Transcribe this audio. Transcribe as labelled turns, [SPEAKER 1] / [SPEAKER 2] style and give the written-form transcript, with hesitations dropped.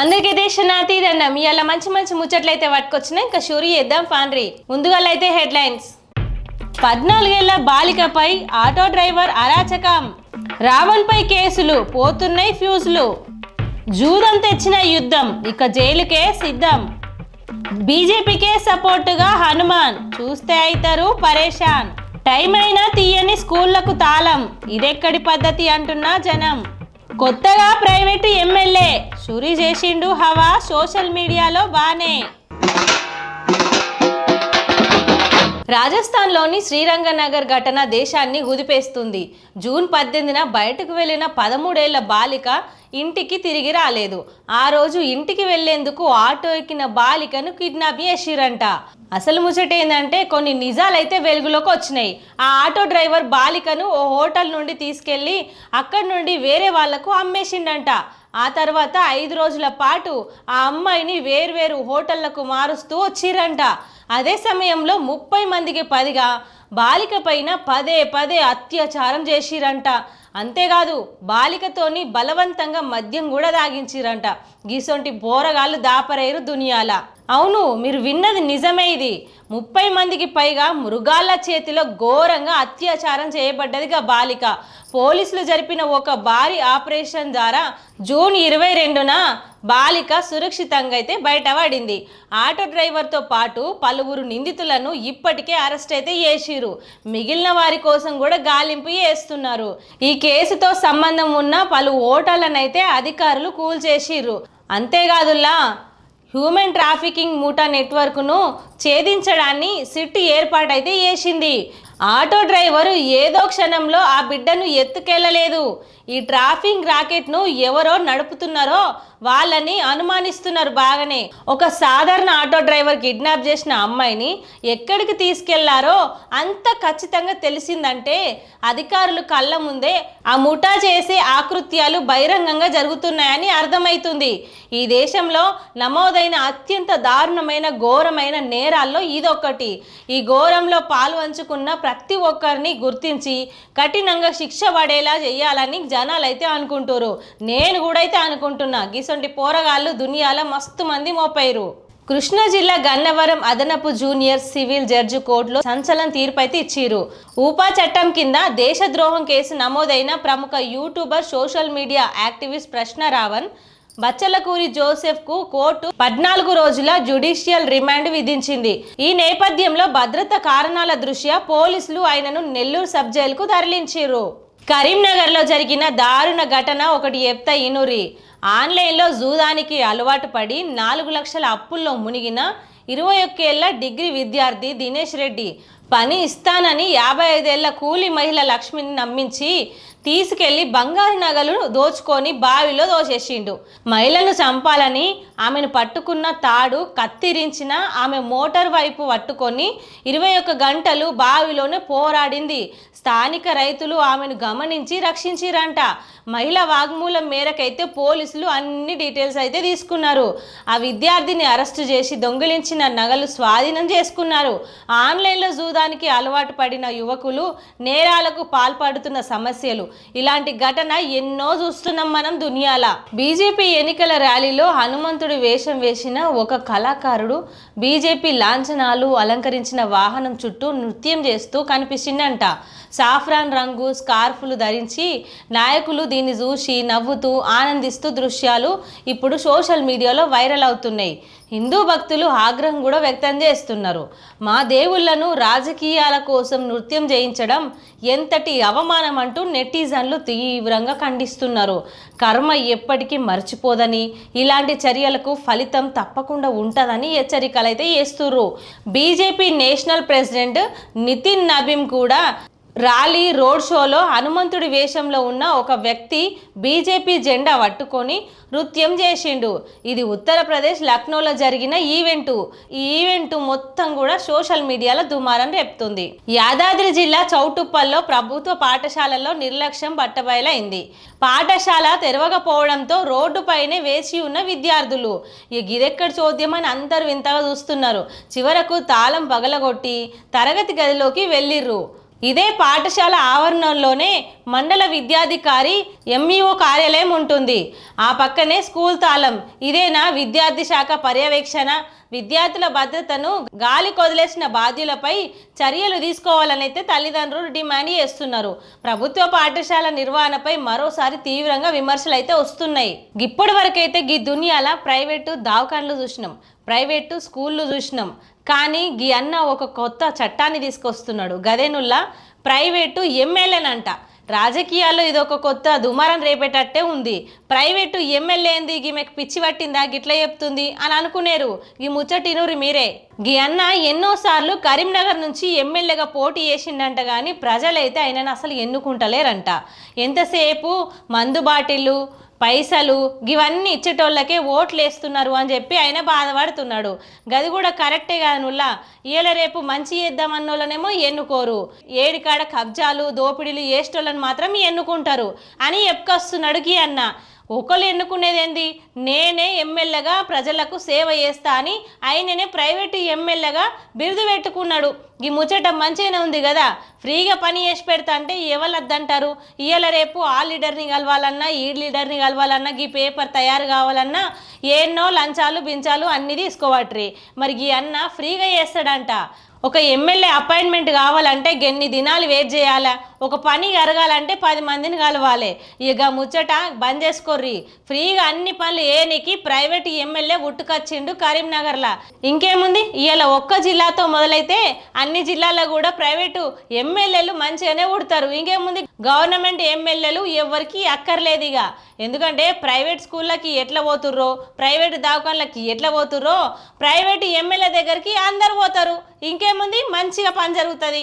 [SPEAKER 1] అందరికీ దేశనాతి దండం. ఇవాళ మంచి మంచి ముచ్చట్లయితే పట్టుకొచ్చినా ఇంకా షూరి చేద్దాం ఫాన్రీ. ముందుగా అయితే హెడ్లైన్స్. 14 ఏళ్ల బాలికపై ఆటో డ్రైవర్ అరాచకం, రావణ్పై కేసులు, పోతున్నాయి ఫ్యూజులు. జూదం తెచ్చిన యుద్ధం, ఇక జైలుకే సిద్ధం. బీజేపీకే సపోర్టుగా హనుమాన్, చూస్తే అయితారు పరేషాన్. టైం అయినా తీయని స్కూళ్లకు తాళం, ఇదెక్కడి పద్ధతి అంటున్నా జనం. కొత్తగా ప్రైవేటు ఎమ్మెల్యే షూరి చేసిండు హవా సోషల్ మీడియాలో బానే. రాజస్థాన్లోని శ్రీరంగనగర్ ఘటన దేశాన్ని కుదిపేస్తుంది. జూన్ 18న బయటకు వెళ్లిన 13 ఏళ్ల బాలిక ఇంటికి తిరిగి రాలేదు. ఆ రోజు ఇంటికి వెళ్లేందుకు ఆటో ఎక్కిన బాలికను కిడ్నాప్ చేసిరంట. అసలు ముచ్చట ఏంటంటే కొన్ని నిజాలైతే వెలుగులోకి వచ్చినాయి. ఆ ఆటో డ్రైవర్ బాలికను ఓ హోటల్ నుండి తీసుకెళ్లి అక్కడి నుండి వేరే వాళ్లకు అమ్మేసిండంట. ఆ తర్వాత 5 రోజుల పాటు ఆ అమ్మాయిని వేర్వేరు హోటళ్లకు మారుస్తూ వచ్చిరంట. అదే సమయంలో 30 మందికి పైగా బాలిక పైన పదే పదే అత్యాచారం చేసిరంట. అంతేకాదు బాలికతోని బలవంతంగా మద్యం కూడా తాగించిరంట. గీసొంటి బోరగాళ్ళు దాపరేరు దునియాల. అవును, మీరు విన్నది నిజమే. ఇది 30 మందికి పైగా మృగాల చేతిలో ఘోరంగా అత్యాచారం చేయబడ్డదిగా బాలిక. పోలీసులు జరిపిన ఒక భారీ ఆపరేషన్ ద్వారా జూన్ 22న బాలిక సురక్షితంగా అయితే బయటపడింది. ఆటో డ్రైవర్తో పాటు పలువురు నిందితులను ఇప్పటికే అరెస్ట్ అయితే చేసిరు. మిగిలిన వారి కోసం కూడా గాలింపు చేస్తున్నారు. ఈ కేసుతో సంబంధం ఉన్న పలు ఓటర్లనైతే అధికారులు కూల్చేసిర్రు. అంతేకాదులా హ్యూమన్ ట్రాఫికింగ్ ముఠా నెట్వర్క్ను ఛేదించడాన్ని సిట్ ఏర్పాటైతే చేసింది. ఆటో డ్రైవరు ఏదో క్షణంలో ఆ బిడ్డను ఎత్తుకెళ్ళలేదు. ఈ ట్రాఫిక్ రాకెట్ను ఎవరో నడుపుతున్నారో వాళ్ళని అనుమానిస్తున్నారు బాగానే. ఒక సాధారణ ఆటో డ్రైవర్ కిడ్నాప్ చేసిన అమ్మాయిని ఎక్కడికి తీసుకెళ్లారో అంత ఖచ్చితంగా తెలిసిందంటే అధికారులు కళ్ళ ముందే ఆ ముఠా చేసే ఆకృత్యాలు బహిరంగంగా జరుగుతున్నాయని అర్థమవుతుంది. ఈ దేశంలో నమోదైన అత్యంత దారుణమైన ఘోరమైన నేరాల్లో ఇదొకటి. ఈ ఘోరంలో పాల్పంచుకున్న ప్రతి ఒక్కరిని గుర్తించి కఠినంగా శిక్ష పడేలా చేయాలని జనాలైతే అనుకుంటారు. నేను కూడా అయితే అనుకుంటున్నా. గిసొంటి పోరగాళ్ళు దునియాల మస్తు మంది మోపైరు. కృష్ణా జిల్లా గన్నవరం అదనపు జూనియర్ సివిల్ జడ్జి కోర్టులో సంచలన తీర్పు అయితే ఇచ్చిరు. ఊపా చట్టం కింద దేశద్రోహం కేసు నమోదైన ప్రముఖ యూట్యూబర్ సోషల్ మీడియా యాక్టివిస్ట్ ప్రశ్న రావణ్ బచ్చలకూరి జోసెఫ్ కు కోర్టు 14 రోజుల జ్యుడిషియల్ రిమాండ్ విధించింది. ఈ నేపథ్యంలో భద్రతా కారణాల దృష్ట్యా పోలీసులు ఆయనను నెల్లూరు సబ్ జైలుకు తరలించారు. కరీంనగర్లో జరిగిన దారుణ ఘటన ఒకటి చెప్తా ఇనురి. ఆన్లైన్లో జూదానికి అలవాటు పడి 4 లక్షల అప్పుల్లో మునిగిన 21 ఏళ్ల డిగ్రీ విద్యార్థి దినేష్ రెడ్డి పని ఇస్తానని 55 ఏళ్ల కూలి మహిళ లక్ష్మిని నమ్మించి తీసుకెళ్లి బంగారు నగలు దోచుకొని బావిలో దోచేసిండు. మహిళను చంపాలని ఆమెను పట్టుకున్న తాడు కత్తిరించిన ఆమె మోటార్ వైపు పట్టుకొని 21 గంటలు బావిలోనే పోరాడింది. స్థానిక రైతులు ఆమెను గమనించి రక్షించిరంట. మహిళ వాగ్మూలం మేరకైతే పోలీసులు అన్ని డీటెయిల్స్ అయితే తీసుకున్నారు. ఆ విద్యార్థిని అరెస్టు చేసి దొంగిలించిన నగలు స్వాధీనం చేసుకున్నారు. ఆన్లైన్లో జూదానికి అలవాటు పడిన యువకులు నేరాలకు పాల్పడుతున్న సమస్యలు, ఇలాంటి ఘటన ఎన్నో చూస్తున్నాం మనం దునియాల. బీజేపీ ఎన్నికల ర్యాలీలో హనుమంతుడి వేషం వేసిన ఒక కళాకారుడు బీజేపీ లాంఛనాలు అలంకరించిన వాహనం చుట్టూ నృత్యం చేస్తూ కనిపించిందంట. సాఫ్రాన్ రంగు స్కార్ఫ్లు ధరించి నాయకులు దీన్ని చూసి నవ్వుతూ ఆనందిస్తూ దృశ్యాలు ఇప్పుడు సోషల్ మీడియాలో వైరల్ అవుతున్నాయి. హిందూ భక్తులు ఆగ్రహం కూడా వ్యక్తం చేస్తున్నారు. మా దేవుళ్లను రాజకీయాల కోసం నృత్యం చేయించడం ఎంతటి అవమానం అంటూ నెటిజన్లు తీవ్రంగా ఖండిస్తున్నారు. కర్మ ఎప్పటికీ మర్చిపోదని, ఇలాంటి చర్యలకు ఫలితం తప్పకుండా ఉంటుందని హెచ్చరికలు అయితే చేస్తున్నారు. BJP national president Nitin Nabin కూడా ర్యాలీ రోడ్ షోలో హనుమంతుడి వేషంలో ఉన్న ఒక వ్యక్తి బీజేపీ జెండా పట్టుకొని నృత్యం చేసిండు. ఇది ఉత్తరప్రదేశ్ లక్నోలో జరిగిన ఈవెంటు. ఈ ఈవెంట్ మొత్తం కూడా సోషల్ మీడియాలో దుమారం రేపుతుంది. యాదాద్రి జిల్లా చౌటుప్పల్లో ప్రభుత్వ పాఠశాలల్లో నిర్లక్ష్యం బట్టబయలైంది. పాఠశాల తెరవకపోవడంతో రోడ్డుపైనే వేచి ఉన్న విద్యార్థులు గిదెక్కడ చోద్యం అని అందరూ వింతగా చూస్తున్నారు. చివరకు తాళం పగలగొట్టి తరగతి గదిలోకి వెళ్ళిర్రు. ఇదే పాఠశాల ఆవరణలోనే మండల విద్యాధికారి ఎంఈఓ కార్యాలయం ఉంటుంది. ఆ పక్కనే స్కూల్ తాళం. ఇదేనా విద్యార్థి శాఖ పర్యవేక్షణ? విద్యార్థుల భద్రతను గాలి కొదిలేసిన బాధ్యులపై చర్యలు తీసుకోవాలనైతే తల్లిదండ్రులు డిమాండ్ చేస్తున్నారు. ప్రభుత్వ పాఠశాల నిర్వహణపై మరోసారి తీవ్రంగా విమర్శలు అయితే వస్తున్నాయి. ఇప్పటి వరకైతే ఈ దునియాల ప్రైవేటు దవాఖాన్లు చూసినాం, ప్రైవేటు స్కూళ్ళు చూసినాం. కానీ గీ అన్న ఒక కొత్త చట్టాన్ని తీసుకొస్తున్నాడు. గదేనుల్లా ప్రైవేటు ఎమ్మెల్యేనంట. రాజకీయాల్లో ఇదొక కొత్త దుమారం రేపేటట్టే ఉంది. ప్రైవేటు ఎమ్మెల్యే ఏంది, ఈమెకు పిచ్చి పట్టిందా గిట్లా చెప్తుంది అని అనుకునేరు. ఈ ముచ్చటినూరు మీరే. గీ అన్న ఎన్నోసార్లు కరీంనగర్ నుంచి ఎమ్మెల్యేగా పోటీ చేసిండంట, కానీ ప్రజలైతే ఆయనను అసలు ఎన్నుకుంటలేరంట. ఎంతసేపు మందు బాటిళ్ళు, పైసలు ఇవన్నీ ఇచ్చేటోళ్ళకే ఓట్లు వేస్తున్నారు అని చెప్పి ఆయన బాధపడుతున్నాడు. గది కూడా కరెక్టే కానుల్లా. ఇవాళ రేపు మంచి చేద్దామన్నోళ్ళనేమో ఎన్నుకోరు, ఏడికాడ కబ్జాలు దోపిడీలు చేసేటోళ్ళని మాత్రం ఎన్నుకుంటారు అని చెప్పుకొస్తున్నాడు గీ అన్న. ఒకళ్ళు ఎన్నుకునేది ఏంది, నేనే ఎమ్మెల్యేగా ప్రజలకు సేవ చేస్తా అని ఆయననే ప్రైవేటు ఎమ్మెల్యేగా బిరుదు పెట్టుకున్నాడు. ఈ ముచ్చట మంచిగానే ఉంది కదా. ఫ్రీగా పని చేసి పెడతా అంటే ఎవరు వద్దంటారు? ఇవాళ రేపు ఆ లీడర్ని కలవాలన్నా, ఈ లీడర్ని కలవాలన్నా, ఈ పేపర్ తయారు కావాలన్నా ఎన్నో లంచాలు బించాలు అన్నీ తీసుకోవట్రి. మరి ఈ అన్న ఫ్రీగా చేస్తాడంట. ఒక ఎమ్మెల్యే అపాయింట్మెంట్ కావాలంటే ఎన్ని దినాలు వెయిట్ చేయాలా? ఒక పని జరగాలంటే 10 మందిని కలవాలి. ఇక ముచ్చట బంద్ చేసుకోర్రి. ఫ్రీగా అన్ని పనులు ఏనికి ప్రైవేట్ ఎమ్మెల్యే ఉట్టుకొచ్చిండు కరీంనగర్లో. ఇంకేముంది, ఇవాళ ఒక్క జిల్లాతో మొదలైతే అన్ని జిల్లాల్లో కూడా ప్రైవేటు ఎమ్మెల్యేలు మంచిగానే ఉడతారు. ఇంకేముంది, గవర్నమెంట్ ఎమ్మెల్యేలు ఎవరికి అక్కర్లేదు ఇక. ఎందుకంటే ప్రైవేట్ స్కూళ్ళకి ఎట్లా పోతుర్రో, ప్రైవేటు దవాఖాన్లకి ఎట్లా పోతుర్రో, ప్రైవేటు ఎమ్మెల్యే దగ్గరికి అందరు పోతారు. ఇంకేముంది, మంచిగా పని జరుగుతుంది.